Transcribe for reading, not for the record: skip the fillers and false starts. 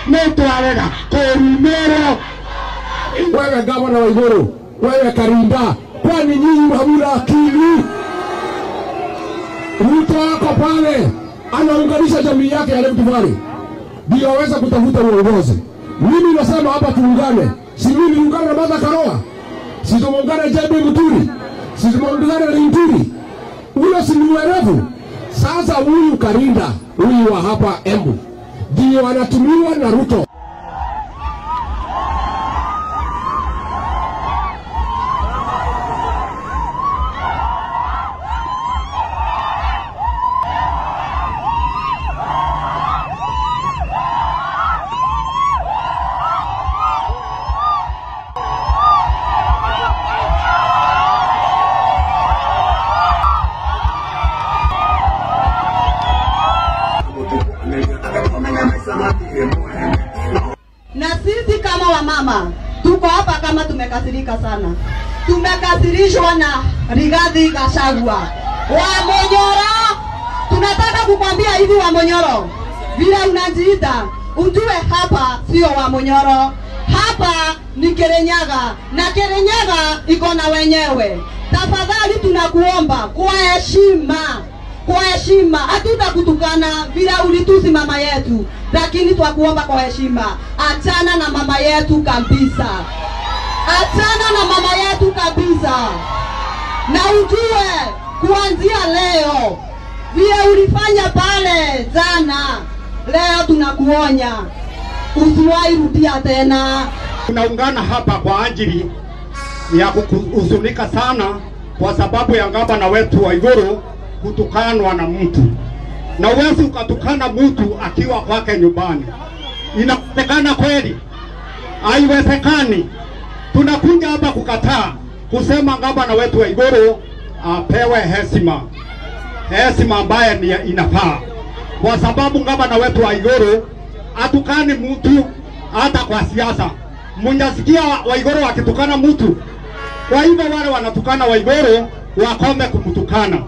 netwarega Korumero. Wewe gavana wa Iguru, wewe Karinda, kwani nyinyi hamna akili? Mtu wako pale anaunganisha jamii yake ya Mtuvali ndio aweza kutafuta uongozi. Mimi nasema hapa tuungane. Si mimi niungane na Martha Karua, si tuungane Jembe Muturi, si tuungane na Linturi. Ule si mwerevu. Sasa huyu Karinda, huyu wa hapa Embu ndio anatumiwa na Ruto. Na sisi kama wamama tuko hapa kama tumekasirika sana. Tumekasirishwa na Rigathi Gachagua. Wamonyoro, tunataka kukwambia hivi Wamonyoro, vile unajiita, ujue hapa sio Wamonyoro. Hapa ni Kirinyaga, na Kirinyaga iko na wenyewe. Tafadhali tunakuomba kwa heshima, hatutakutukana vile ulitusi mama yetu, lakini twakuomba kwa heshima, achana na mama yetu kabisa. Achana na mama yetu kabisa. Na ujue kuanzia leo vile ulifanya pale jana, leo tunakuonya usiwahi rudia tena. Tunaungana hapa kwa ajili ya kuhuzunika sana kwa sababu ya gavana wetu wa Iguru kutukanwa na mtu. Na uwezi ukatukana mtu akiwa kwake nyumbani. Inawezekana kweli? Haiwezekani. Tunakuja hapa kukataa kusema gavana wetu wa Iguru apewe heshima ambaye ni inafaa, kwa sababu gavana wetu wa Iguru atukani mtu hata kwa siasa. Mnyasikia wa Iguru wakitukana mtu. Kwa hivyo wale wanatukana wa Iguru wakome kumtukana.